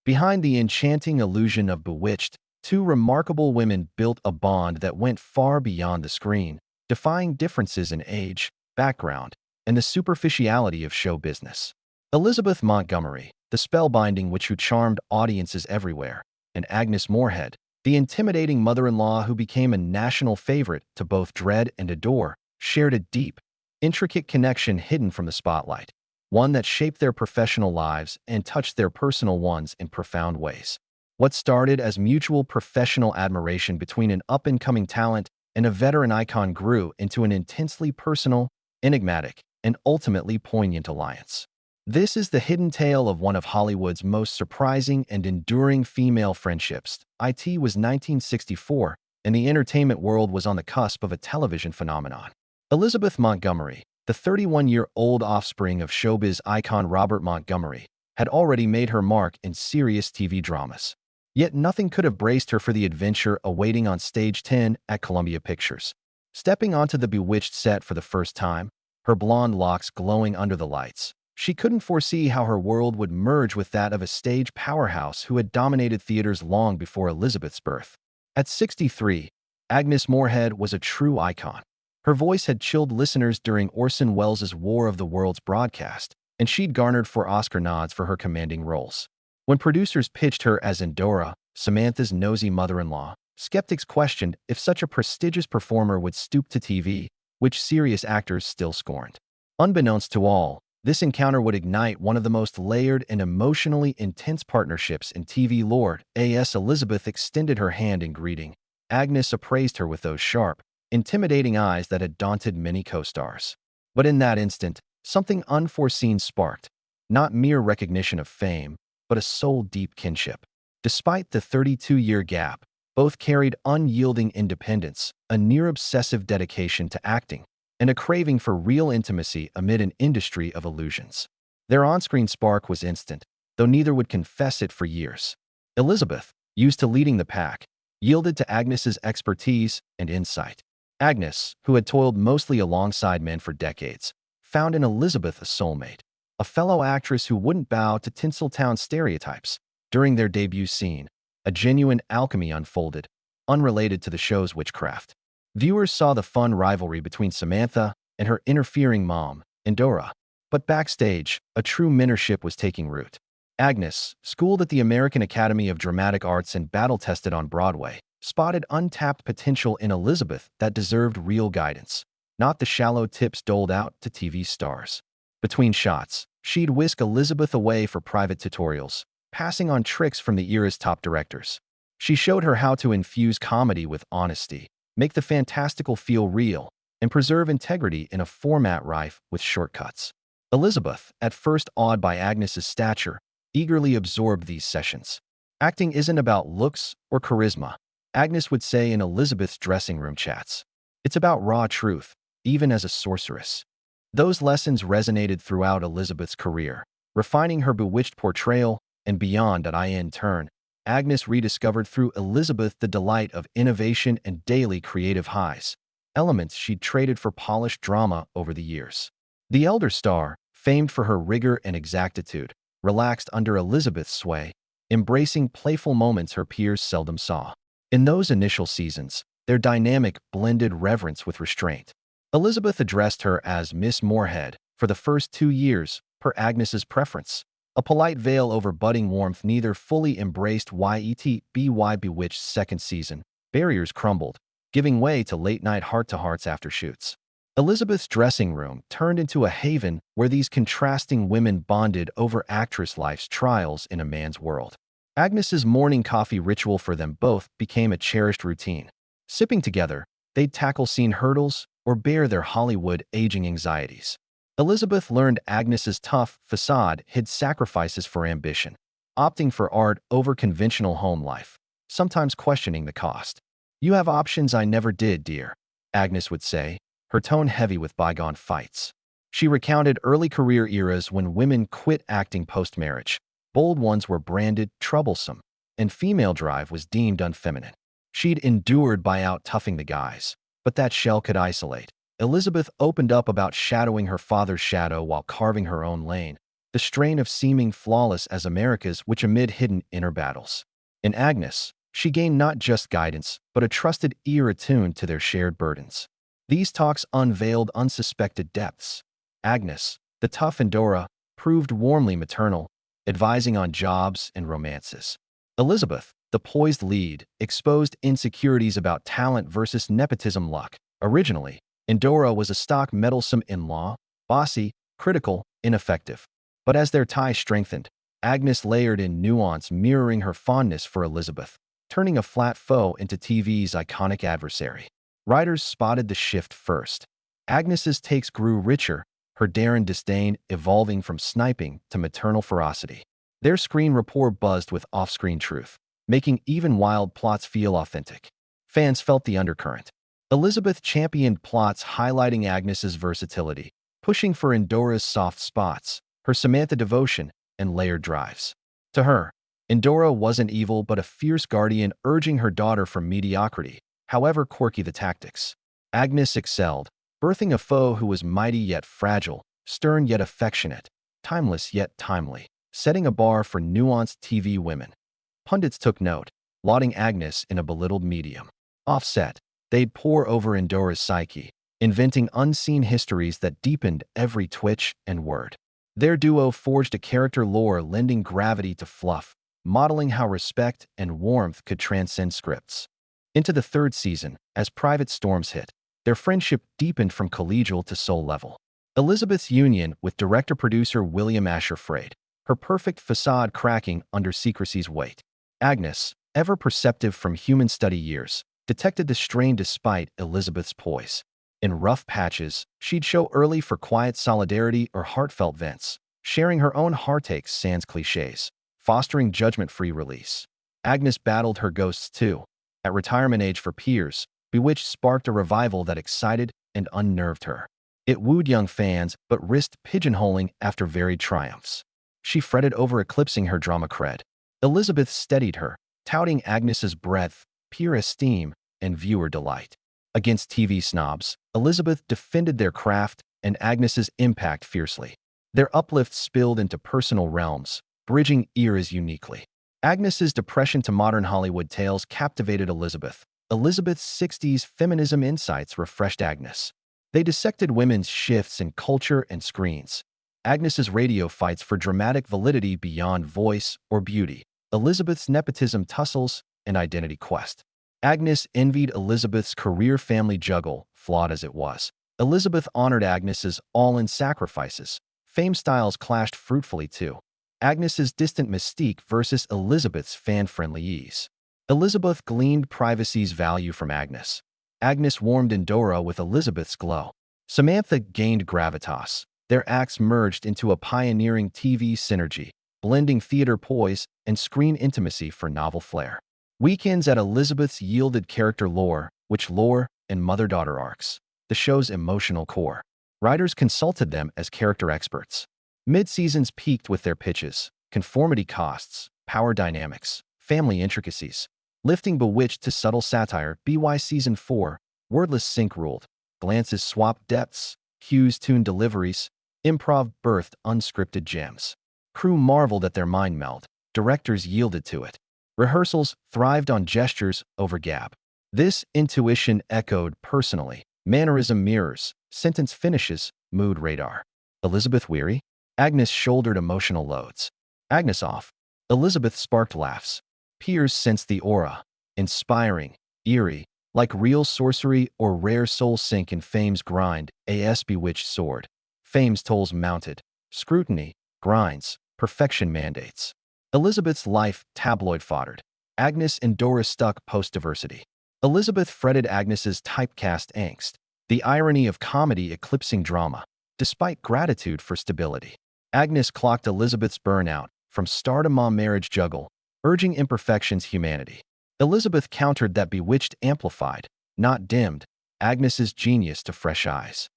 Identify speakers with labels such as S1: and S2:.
S1: Behind the enchanting illusion of Bewitched, two remarkable women built a bond that went far beyond the screen, defying differences in age, background, and the superficiality of show business. Elizabeth Montgomery, the spellbinding witch who charmed audiences everywhere, and Agnes Moorehead, the intimidating mother-in-law who became a national favorite to both dread and adore, shared a deep, intricate connection hidden from the spotlight, one that shaped their professional lives and touched their personal ones in profound ways. What started as mutual professional admiration between an up-and-coming talent and a veteran icon grew into an intensely personal, enigmatic, and ultimately poignant alliance. This is the hidden tale of one of Hollywood's most surprising and enduring female friendships. It was 1964, and the entertainment world was on the cusp of a television phenomenon. Elizabeth Montgomery, the 31-year-old offspring of showbiz icon Robert Montgomery, had already made her mark in serious TV dramas. Yet nothing could have braced her for the adventure awaiting on Stage 10 at Columbia Pictures. Stepping onto the Bewitched set for the first time, her blonde locks glowing under the lights, she couldn't foresee how her world would merge with that of a stage powerhouse who had dominated theaters long before Elizabeth's birth. At 63, Agnes Moorehead was a true icon. Her voice had chilled listeners during Orson Welles' War of the Worlds broadcast, and she'd garnered 4 Oscar nods for her commanding roles. When producers pitched her as Endora, Samantha's nosy mother-in-law, skeptics questioned if such a prestigious performer would stoop to TV, which serious actors still scorned. Unbeknownst to all, this encounter would ignite one of the most layered and emotionally intense partnerships in TV lore. As Elizabeth extended her hand in greeting, Agnes appraised her with those sharp, intimidating eyes that had daunted many co-stars. But in that instant, something unforeseen sparked, not mere recognition of fame, but a soul-deep kinship. Despite the 32-year gap, both carried unyielding independence, a near-obsessive dedication to acting, and a craving for real intimacy amid an industry of illusions. Their on-screen spark was instant, though neither would confess it for years. Elizabeth, used to leading the pack, yielded to Agnes's expertise and insight. Agnes, who had toiled mostly alongside men for decades, found in Elizabeth a soulmate, a fellow actress who wouldn't bow to Tinseltown stereotypes. During their debut scene, a genuine alchemy unfolded, unrelated to the show's witchcraft. Viewers saw the fun rivalry between Samantha and her interfering mom, Endora. But backstage, a true mentorship was taking root. Agnes, schooled at the American Academy of Dramatic Arts and battle-tested on Broadway, spotted untapped potential in Elizabeth that deserved real guidance, not the shallow tips doled out to TV stars. Between shots, she'd whisk Elizabeth away for private tutorials, passing on tricks from the era's top directors. She showed her how to infuse comedy with honesty, make the fantastical feel real, and preserve integrity in a format rife with shortcuts. Elizabeth, at first awed by Agnes's stature, eagerly absorbed these sessions. Acting isn't about looks or charisma, Agnes would say in Elizabeth's dressing room chats. It's about raw truth, even as a sorceress. Those lessons resonated throughout Elizabeth's career, refining her bewitched portrayal and beyond. In turn, Agnes rediscovered through Elizabeth the delight of innovation and daily creative highs, elements she'd traded for polished drama over the years. The elder star, famed for her rigor and exactitude, relaxed under Elizabeth's sway, embracing playful moments her peers seldom saw. In those initial seasons, their dynamic blended reverence with restraint. Elizabeth addressed her as Miss Moorehead for the first 2 years, per Agnes's preference. A polite veil over budding warmth neither fully embraced Bewitched's second season. Barriers crumbled, giving way to late-night heart-to-hearts after shoots. Elizabeth's dressing room turned into a haven where these contrasting women bonded over actress life's trials in a man's world. Agnes's morning coffee ritual for them both became a cherished routine. Sipping together, they'd tackle scene hurdles or bear their Hollywood aging anxieties. Elizabeth learned Agnes's tough facade hid sacrifices for ambition, opting for art over conventional home life, sometimes questioning the cost. "You have options I never did, dear," Agnes would say, her tone heavy with bygone fights. She recounted early career eras when women quit acting post-marriage. Bold ones were branded troublesome, and female drive was deemed unfeminine. She'd endured by out-toughing the guys, but that shell could isolate. Elizabeth opened up about shadowing her father's shadow while carving her own lane, the strain of seeming flawless as America's which amid hidden inner battles. In Agnes, she gained not just guidance, but a trusted ear attuned to their shared burdens. These talks unveiled unsuspected depths. Agnes, the tough Endora, proved warmly maternal, advising on jobs and romances. Elizabeth, the poised lead, exposed insecurities about talent versus nepotism luck. Originally, Endora was a stock meddlesome in-law, bossy, critical, ineffective. But as their tie strengthened, Agnes layered in nuance mirroring her fondness for Elizabeth, turning a flat foe into TV's iconic adversary. Writers spotted the shift first. Agnes's takes grew richer, her daring disdain evolving from sniping to maternal ferocity. Their screen rapport buzzed with off-screen truth, making even wild plots feel authentic. Fans felt the undercurrent. Elizabeth championed plots highlighting Agnes's versatility, pushing for Endora's soft spots, her Samantha devotion, and layered drives. To her, Endora wasn't evil but a fierce guardian urging her daughter from mediocrity, however quirky the tactics. Agnes excelled, birthing a foe who was mighty yet fragile, stern yet affectionate, timeless yet timely, setting a bar for nuanced TV women. Pundits took note, lauding Agnes in a belittled medium. Offset, they'd pore over Endora's psyche, inventing unseen histories that deepened every twitch and word. Their duo forged a character lore lending gravity to fluff, modeling how respect and warmth could transcend scripts. Into the third season, as private storms hit, their friendship deepened from collegial to soul level. Elizabeth's union with director-producer William Asher frayed, her perfect facade cracking under secrecy's weight. Agnes, ever perceptive from human study years, detected the strain despite Elizabeth's poise. In rough patches, she'd show early for quiet solidarity or heartfelt vents, sharing her own heartaches sans cliches, fostering judgment-free release. Agnes battled her ghosts too. At retirement age for peers, Bewitched sparked a revival that excited and unnerved her. It wooed young fans but risked pigeonholing after varied triumphs. She fretted over eclipsing her drama cred. Elizabeth steadied her, touting Agnes's breadth, peer esteem, and viewer delight. Against TV snobs, Elizabeth defended their craft and Agnes's impact fiercely. Their uplift spilled into personal realms, bridging eras uniquely. Agnes's depression to modern Hollywood tales captivated Elizabeth. Elizabeth's 60s feminism insights refreshed Agnes. They dissected women's shifts in culture and screens. Agnes's radio fights for dramatic validity beyond voice or beauty. Elizabeth's nepotism tussles and identity quest. Agnes envied Elizabeth's career-family juggle, flawed as it was. Elizabeth honored Agnes's all-in sacrifices. Fame styles clashed fruitfully too. Agnes's distant mystique versus Elizabeth's fan-friendly ease. Elizabeth gleaned privacy's value from Agnes. Agnes warmed Endora with Elizabeth's glow. Samantha gained gravitas. Their acts merged into a pioneering TV synergy, blending theater poise and screen intimacy for novel flair. Weekends at Elizabeth's yielded character lore, which lore and mother-daughter arcs, the show's emotional core. Writers consulted them as character experts. Mid-seasons peaked with their pitches, conformity costs, power dynamics, family intricacies. Lifting Bewitched to subtle satire, BY Season 4, wordless sync ruled. Glances swapped depths, cues tuned deliveries, improv birthed unscripted gems. Crew marveled at their mind meld, directors yielded to it. Rehearsals thrived on gestures over gab. This intuition echoed personally. Mannerism mirrors, sentence finishes, mood radar. Elizabeth weary? Agnes shouldered emotional loads. Agnes off. Elizabeth sparked laughs. Peers sensed the aura. Inspiring, eerie, like real sorcery or rare soul sink in fame's grind, as Bewitched soared. Fame's tolls mounted. Scrutiny, grinds, perfection mandates. Elizabeth's life tabloid foddered. Agnes Endora stuck post-diversity. Elizabeth fretted Agnes's typecast angst, the irony of comedy eclipsing drama, despite gratitude for stability. Agnes clocked Elizabeth's burnout, from star to mom marriage juggle, urging imperfection's humanity. Elizabeth countered that Bewitched amplified, not dimmed, Agnes's genius to fresh eyes.